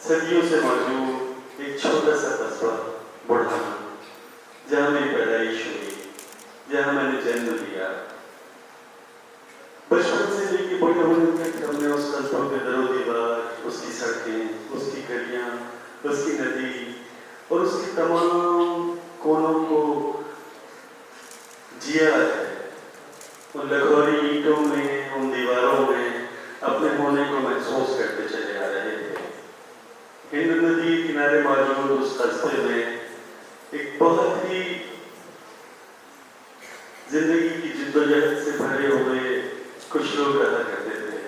صدیوں سے موجود ایک چھوٹا سا قصبہ بڑھانا، جہاں میری پیدائش ہوئی، جہاں میں نے جنم لیا، بچپن سے لے کے بڑے ہونے تک ہم نے اس قصبہ کے در و دیوار، اس کی سڑکیں، اس کی گلیاں، اس کی ندی اور اس کی تمام کونوں کو جیا ہے۔ ان لکھوری اینٹوں میں، ان دیواروں میں اپنے ہونے کو محسوس کرتے چلے آ رہے تھے۔ ہند ندی کنارے موجود اس قصبے میں ایک بہت ہی زندگی کی جدوجہد سے بھرے ہوئے کچھ لوگ رہا کرتے تھے،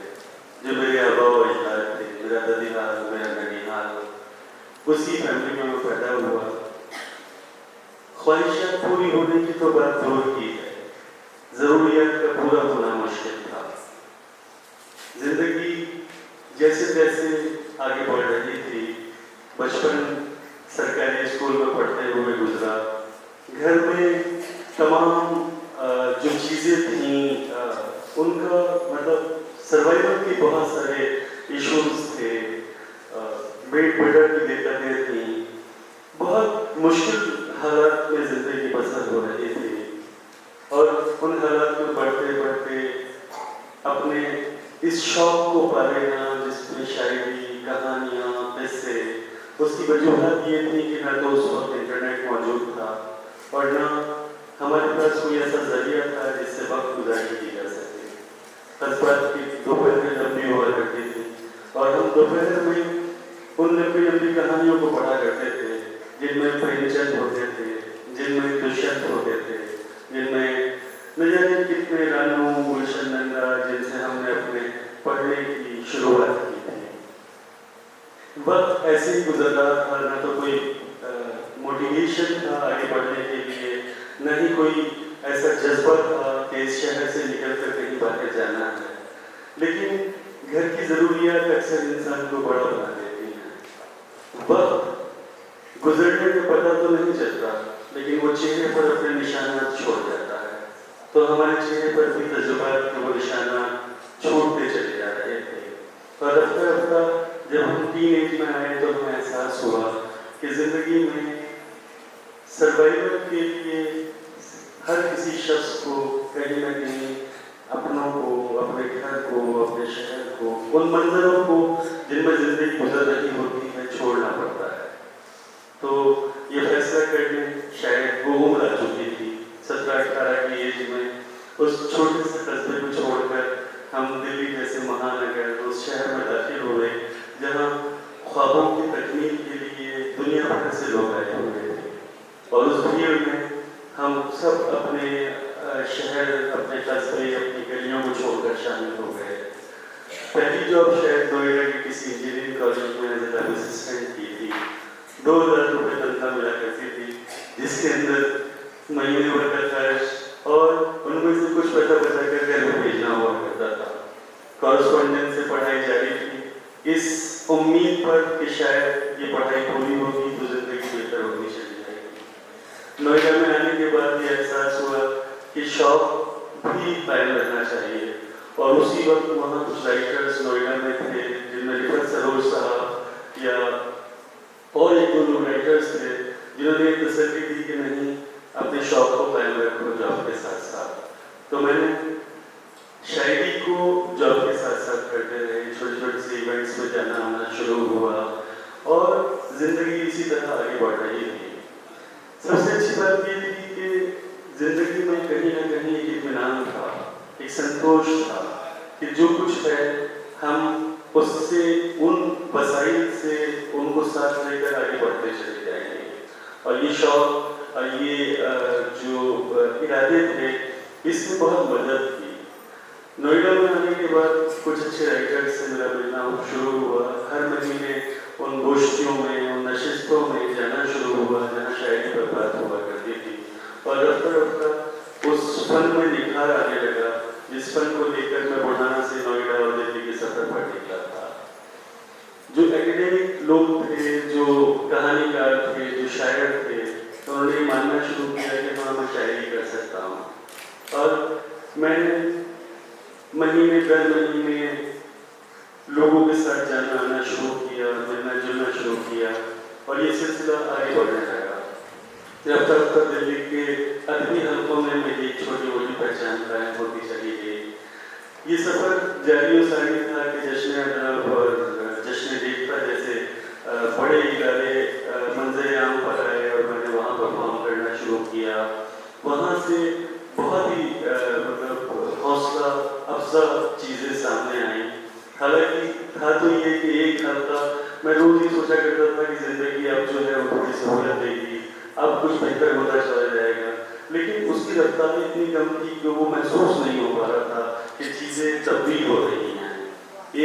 جو میرے آبا و اجداد تھے، میرا دادی حال، میرا ننیحال، اسی فیملی میں پیدا ہوا۔ خواہشات پوری ہونے کی تو بات دور کی ہے، ضروریات کا پورا ہونا مشکل تھا۔ زندگی جیسے تیسے آگے بڑھ رہی تھی۔ بچپن سرکاری اسکول میں پڑھتے ہوئے گزرا۔ گھر میں تمام جو چیزیں تھیں ان کا مطلب سروائیول کے بہت سارے ایشوز تھے، پیٹ بٹر کی دقتیں تھیں، بہت مشکل حالات میں زندگی بسر ہو رہی تھی، اور ان حالات میں پڑھتے پڑھتے اپنے اس شوق کو پالینا جس میں شاعری، کہانیاں، قصے، اس کی وجوہات یہ تھی کہ نہ تو اس وقت انٹرنیٹ موجود تھا اور نہ ہمارے پاس کوئی ایسا ذریعہ تھا جس سے وقت گزاری کی جا سکے۔ قصبات کی دوپہریں لمبی ہوا کرتی تھی اور ہم دوپہر میں ان لمبی لمبی کہانیوں کو پڑھا کرتے تھے، جن میں پریم چند ہوتے تھے، جن میں دشیانت ہوتے تھے، جن میں نہ جانے کتنے رانوں، گلشن نندا، جن سے ہم نے اپنے پڑھنے کی شروعات کی تھی۔ وقت ایسے ہی گزر رہا تھا، نہ تو کوئی موٹیویشن تھا آگے بڑھنے کے لیے، نہ ہی کوئی ایسا جذبہ تھا کہ اس شہر سے نکل کر کہیں باہر جانا ہے۔ لیکن گھر کی ضروریات اکثر انسان کو بڑا بنا دیتی ہیں۔ وقت گزرنے میں پتہ تو نہیں چلتا، لیکن وہ چہرے پر اپنے نشانات چھوڑ جاتا ہے۔ تو ہمارے چہرے پر بھی تجربات کے وہ نشانات چھوڑتے چلے جا رہے تھے، اور رفتہ رفتہ جب ہم ٹین ایج میں آئے تو ہمیں احساس ہوا کہ زندگی میں سروائیول کے لیے ہر کسی شخص کو کہیں نہ کہیں اپنوں کو، اپنے گھر کو، اپنے شہر کو، ان منظروں کو جن میں زندگی گزر رہی ہوتی ہے چھوڑنا پڑتا ہے۔ تو یہ فیصلہ کرنے شاید وہ عمر آ چکی تھی، 17-18 کی ایج میں اس چھوٹے سے قصبے کو چھوڑ کر ہم دلی جیسے مہانگر اس شہر میں داخل ہوئے، جہاں خوابوں کی تکمیل کے لیے دنیا بھر سے لوگ آئے ہوئے تھے، اور اس بھیڑ میں ہم سب اپنے شہر، اپنے قصبے، اپنی گلیوں کو چھوڑ کر شامل ہو گئے۔ پہلی جاب شاید نوئیڈا کے کسی انجینئرنگ کالج میں ایز اے اسسٹنٹ کی تھی۔ 2000 روپے تنخواہ ملا کرتی تھی، جس کے اندر مہینے بھر کا خرچ اور ان میں سے کچھ پیسہ بچا کر گھر میں بھیجنا ہوا کرتا تھا۔ کورسپونڈنس سے پڑھائی جاری تھی، اس امید پر کہ شاید یہ پڑھائی پوری ہوگی تو زندگی بہتر ہوگی چلی جائے گی۔ نوئیڈا میں آنے کے بعد یہ احساس ہوا کہ شوق بھی قائم رہنا چاہیے، اور اسی وقت وہاں کچھ رائٹرز نوئیڈا میں تھے جن میں رفت سروش صاحب یا اور ایک دو لوگ رائٹرز تھے جنہوں نے تسلی دی کہ نہیں، اپنے شوق کو قائم رکھو جاب کے ساتھ ساتھ۔ تو میں نے شاعری کو جاب کے ساتھ ساتھ کرتے رہے، چھوٹے چھوٹے سے ایونٹس میں جانا آنا شروع ہوا، اور زندگی اسی طرح آگے بڑھ رہی تھی۔ سب سے اچھی بات یہ تھی کہ زندگی میں کہیں نہ کہیں ایک اطمینان تھا، ایک سنتوش تھا کہ جو کچھ ہے ہم اس سے، ان وسائل سے ان کو ساتھ لے کر آگے بڑھتے چلے جائیں گے۔ اور یہ شوق اور یہ جو ارادے تھے، اس نے بہت مدد کی۔ نوئیڈا میں آنے کے بعد کچھ اچھے رائٹر سے میرا ملنا شروع ہوا۔ ہر مہینے ان گوشتیوں میں، ان نشستوں میں جانا شروع ہوا جہاں شاعری پر بات ہوا کرتی تھی، اور رفتہ رفتہ اس فن میں نکھار آنے لگا جس فن کو لے کر میں بڑھانا سے نوئیڈا اور دلی کے سفر پر نکلا تھا۔ جو ایکڈیمک لوگ تھے، جو کہانی کار تھے، جو شاعر تھے، انہوں نے ماننا شروع کیا کہ ہاں میں شاعری کر سکتا ہوں، اور میں نے مہینے در مہینے लोगों के साथ जाना आना शुरू किया, मिलना जुलना शुरू किया और ये सिलसिला आगे बढ़ने लगा। रफ्ता रफ्ता दिल्ली के अदबी हलकों में मेरी छोटी मोटी पहचान कायम होती चली गई। ये सफ़र जारी और सारी था कि जश्न अदब और जश्न देखता जैसे बड़े इदारे मंजर आम पर आए और मैंने वहाँ परफॉर्म करना शुरू किया। वहाँ से बहुत ही मतलब हौसला अफजा चीज़ें सामने आई। हालांकि था तो ये कि एक हफ्ता मैं रोज ही सोचा करता था कि ज़िंदगी अब जो है वो थोड़ी सहूलत देगी, अब कुछ बेहतर होता चला जाएगा, लेकिन उसकी रफ्तार इतनी कम थी कि वो महसूस नहीं हो पा रहा था कि चीज़ें तब्दील हो रही हैं।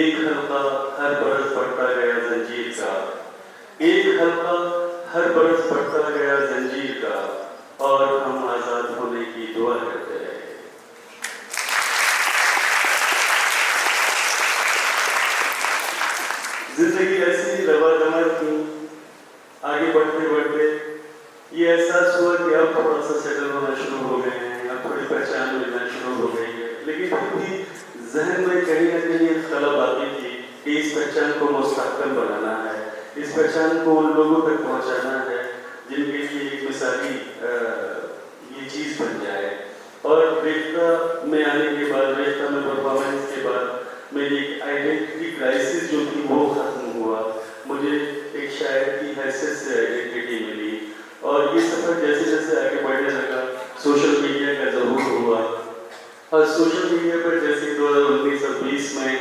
एक हल्का हर बरस बढ़ता गया जंजीर का, एक हल्का हर बरस बढ़ता गया जंजीर का, और हम आज़ाद होने की दुआ करते रहे। जिंदगी ऐसी ही रवादमर थी। आगे बढ़ते बढ़ते ये एहसास हुआ कि अब थोड़ा सा सेटल होना शुरू हो गए हैं, अब थोड़ी पहचान मिलना शुरू हो गई है, लेकिन फिर भी जहन में कहीं ना कहीं एक खला बाकी थी कि इस पहचान को मुस्तहकम बनाना है, इस पहचान को उन लोगों तक पहुंचाना है जिनके लिए एक मिसाली ये चीज़ बन जाए। और रेख्ता में आने के बाद, रेख्ता में परफॉर्मेंस के बाद मेरी एक आइडेंटिटी क्राइसिस जो थी वो ख़त्म हुआ। मुझे एक शायर की हैसियत से आइडेंटिटी मिली और ये सफ़र जैसे जैसे आगे बढ़ने लगा सोशल मीडिया का ज़रूर हुआ। और सोशल मीडिया पर जैसे 2019 और 20 में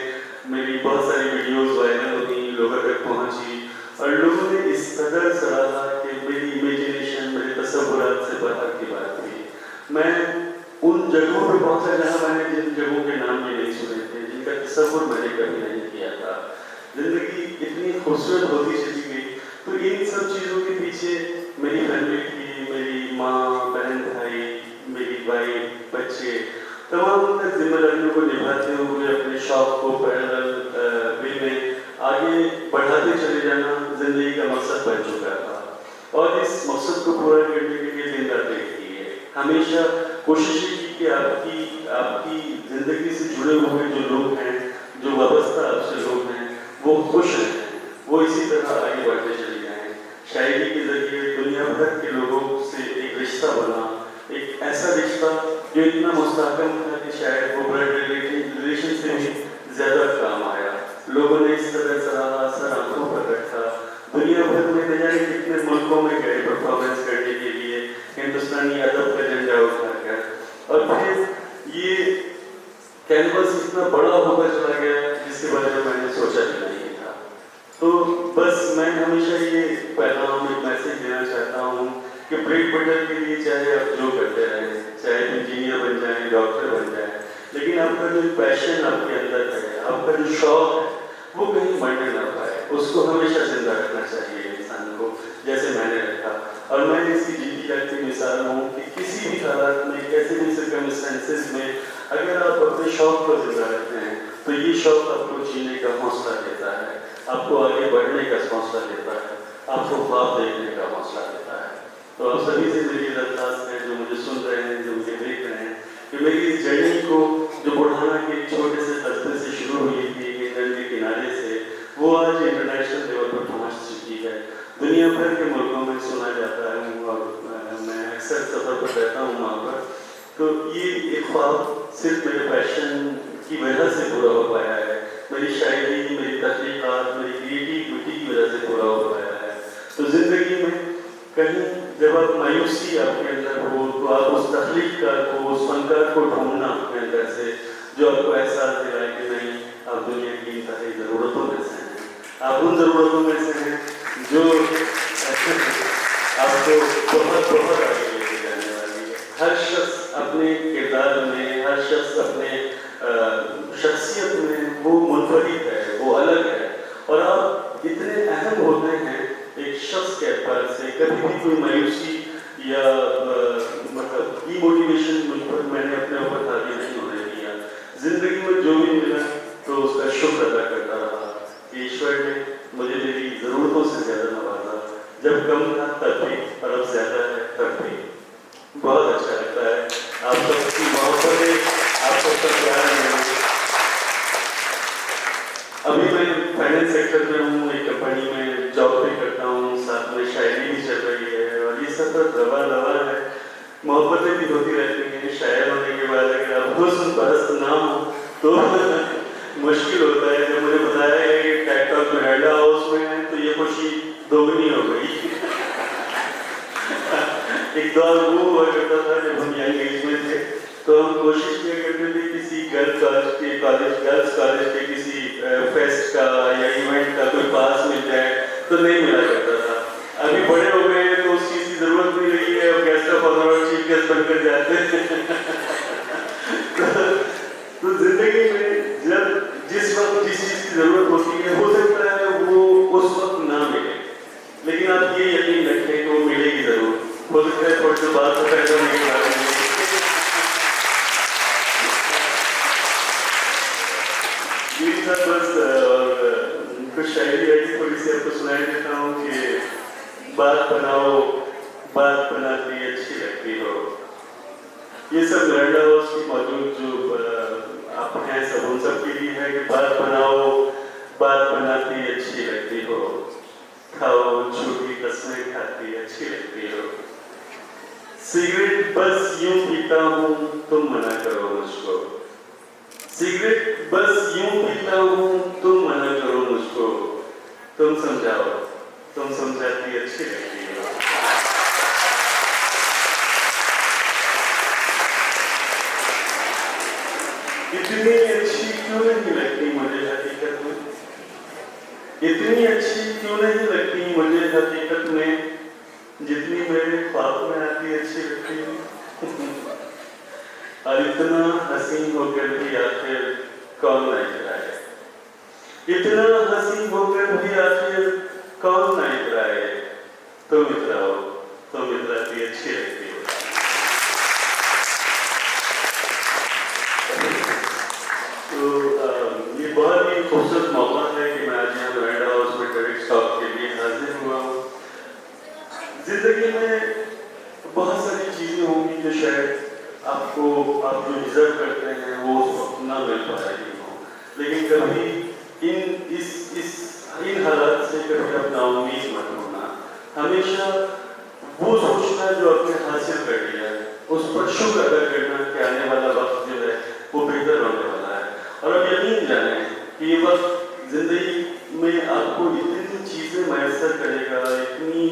मेरी बहुत सारी वीडियोस वायरल हुई, लोगों तक पहुंची और लोगों ने इस कदर सराहा कि मेरी इमेजिनेशन, मेरे तसव्वुरात से बाहर की बात थी। मैं उन जगहों पर पहुंचा जहाँ मैंने जिन जगहों के नाम भी नहीं सुने थे, जिनका तसव्वुर मैंने कभी नहीं किया था। जिंदगी इतनी खूबसूरत होती चली गई। तो इन सब चीज़ों के पीछे मेरी फैमिली थी, मेरी माँ, बहन, भाई, मेरी वाइफ, बच्चे, तमाम तक जिम्मेदारियों को निभाते हुए अपने शौक को पैरेलल वे में आगे बढ़ाते चले जाना जिंदगी का मकसद बन चुका था। और इस मकसद को पूरा करने के लिए दिन रात एक की है। हमेशा कोशिश की कि आपकी जिंदगी से जुड़े हुए जो लोग हैं, जो वाबस्ता आपसे लोग हैं, वो खुश हैं, वो इसी तरह आगे बढ़ते चले जाएं। शायरी के जरिए दुनिया भर के लोगों से एक रिश्ता बना, एक ऐसा रिश्ता जो इतना मुस्तहकम था कि शायद वो ब्लड रिलेशन से भी ज़्यादा काम आया। लोगों ने इस तरह सराहा, सर आंखों पर रखा। दुनिया भर में न जाने कितने मुल्कों में गए परफॉर्मेंस करने के लिए, हिंदुस्तानी अदब का झंडा उठाकर। और फिर ये कैनवस इतना बड़ा होकर चला गया जिसके बारे में मैंने सोचा भी नहीं था। तो बस मैं हमेशा ये पैगाम, एक मैसेज देना चाहता हूँ कि ब्रेड बटर के लिए चाहे आप जो करते रहें, चाहे इंजीनियर बन जाएं, डॉक्टर बन जाएं, लेकिन आपका जो पैशन आपके अंदर है, आपका जो शौक है, वो कहीं मरने ना पाए। उसको हमेशा जिंदा रखना चाहिए इंसान को, जैसे मैंने रखा। और मैं इसकी जीती जागती मिसाल हूँ कि किसी भी हालात में, कैसे भी सर्कमस्टेंसेस में, अगर आप अपने शौक को जिंदा रखते हैं तो ये शौक आपको जीने का हौसला देता है, आपको आगे बढ़ने का हौसला देता है, आपको ख्वाब देखने का हौसला देता है। तो आप सभी से मेरी दरख्वास्त है, जो मुझे सुन रहे हैं, जो मुझे देख रहे हैं, कि मेरी इस जर्नी को जो बुढ़ाना के छोटे से कस्बे से शुरू हुई थी, इंडियन के किनारे से, वो आज इंटरनेशनल लेवल पर पहुंच चुकी है। दुनिया भर के मुल्कों में सुना जाता है और मैं अक्सर सफर पर रहता हूँ वहाँ पर। तो ये एक ख्वाब सिर्फ मेरे पैशन की वजह से पूरा हो पाया है, मेरी शायरी, मेरी तहकीकात, मेरी क्रिएटिविटी की वजह से पूरा हो पाया है। तो ज़िंदगी में कहीं जब आप मायूसी आपके अंदर हो तो आप उस तख्लीक़कार को, उस फनकार को ढूंढना अपने अंदर से, जो आपको एहसास दिलाए कि नहीं, आप दुनिया की इंतहाई ज़रूरतों में से हैं, आप उन ज़रूरतों में से हैं जो आपको बहुत बहुत आगे लेके जाने वाली है। हर शख्स अपने किरदार में, हर शख्स अपने शख्सियत में वो मुनफरिद है, वो अलग है। और आप इतने अहम होते हैं एक शख्स के एतबार से। कभी भी कोई मायूसी या मतलब डीमोटिवेशन मुझ पर मैंने अपने ऊपर हावी नहीं होने दिया। जिंदगी में जो भी मिला तो उसका शुक्र अदा करता रहा कि ईश्वर ने मुझे मेरी ज़रूरतों से ज़्यादा नवाजा। जब कम था तब भी, और अब ज़्यादा है तब भी। बहुत अच्छा लगता है आप सबकी मोहब्बत है, आप सबका प्यार है। अभी मैंने सेक्टर में हूँ, एक कंपनी में जॉब भी करता हूँ, साथ में शायरी भी चल रही है और ये सब दवा दवा है, मोहब्बतें भी होती रहती हैं। शायर होने के बाद अगर आप हुस्न परस्त ना हो तो मुश्किल होता है। जब मुझे बताया है कि टेक टॉक नोएडा हाउस में है तो ये खुशी दोगुनी हो गई। एक दौर वो हुआ करता था जब हम यंग एज में थे, तो हम कोशिश किया करते थे किसी गर्ल्स कॉलेज के किसी फेस्ट का या इवेंट का कोई पास मिल जाए, तो नहीं मिला करता था। अभी बड़े हो गए हैं तो उस चीज़ की जरूरत नहीं रही है, अब गेस्ट ऑफ ऑनर और चीफ गेस्ट बनकर जाते हैं। तो जिंदगी में जब जिस वक्त जिस चीज़ की जरूरत होती है, हो सकता है वो उस वक्त ना मिले, लेकिन आप ये यकीन रखें कि वो मिलेगी जरूर। हो सकता है थोड़ी सी बात पैदा होने के बारे में यही था बस। कुछ शायरी आई थोड़ी सी आपको सुनाई देता हूँ कि बात बनाओ, बात बनाती अच्छी लगती हो। ये सब नोएडा हाउस की मौजूद जो आप हैं सब उन सब के लिए है कि बात बनाओ, बात बनाती अच्छी लगती हो, खाओ छोटी कसमें खाती अच्छी लगती हो। सिगरेट बस यूं पीता हूँ तुम मना करो मुझको, सिगरेट बस यूं पीता हूँ तुम मना करो मुझको, तुम समझाओ, तुम समझाती अच्छी लगती हो। इतनी अच्छी क्यों नहीं लगती मुझे हकीकत में, इतनी अच्छी क्यों नहीं लगती मुझे हकीकत में, जितनी मेरे ख्वाब में आती अच्छी लगती है। और इतना हसीन होकर भी आखिर कौन ना इतराए, इतना हसीन होकर भी आखिर कौन ना इतराए, तुम इतराओ, तुम इतराती अच्छी लगती हो। तो ये बहुत ही खूबसूरत मौका है कि मैं आज यहाँ नोएडा हाउस में टेड टॉक के लिए हाजिर हुआ हूँ। जिंदगी में बहुत सारी चीजें होंगी जो शायद आपको आप जो डिजर्व करते हैं वो उस वक्त ना मिल पाएगी हो, लेकिन कभी इन हालात से कभी अपना उम्मीद मत होना। हमेशा वो सोचना जो आपने हासिल कर लिया है उस पर शुक्र अदा करना कि आने वाला वक्त जो है वो बेहतर होने वाला है। और अब यकीन जाने कि ये वक्त जिंदगी में आपको इतनी चीजें मैसर करेगा, इतनी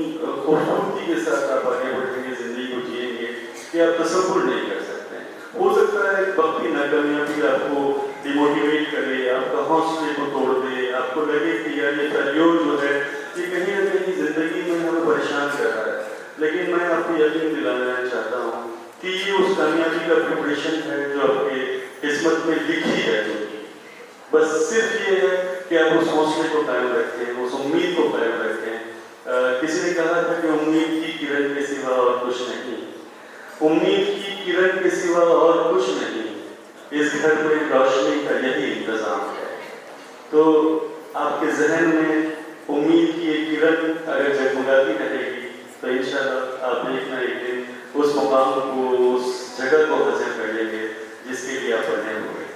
खूबसूरती के साथ आप आगे बढ़ेंगे, जिंदगी को जिएंगे कि आप तसव्वुर नहीं कर सकते। हो सकता है वक्त की नाकामयाबी आपको डिमोटिवेट करे, आपका हौसले को तोड़ दे, आपको लगे कि यार ये फेल्योर जो है ये कहीं ना कहीं जिंदगी में हमें परेशान कर रहा है, लेकिन मैं आपको यकीन दिलाना चाहता हूँ कि ये उस कामयाबी का प्रिपरेशन है जो आपके किस्मत में लिखी है। बस सिर्फ ये है कि आप उस हौसले को कायम रखें, उस उम्मीद को कायम रखें। किसी ने कहा था कि उम्मीद की किरण के सिवा और कुछ नहीं, उम्मीद की किरण के सिवा और कुछ नहीं, इस घर में रोशनी का यही इंतजाम है। तो आपके जहन में उम्मीद की एक किरण अगर जगमगाती रहेगी तो इंशाल्लाह आप एक ना एक दिन उस मुकाम को, उस जगह को हासिल कर लेंगे जिसके लिए आप बने हुए।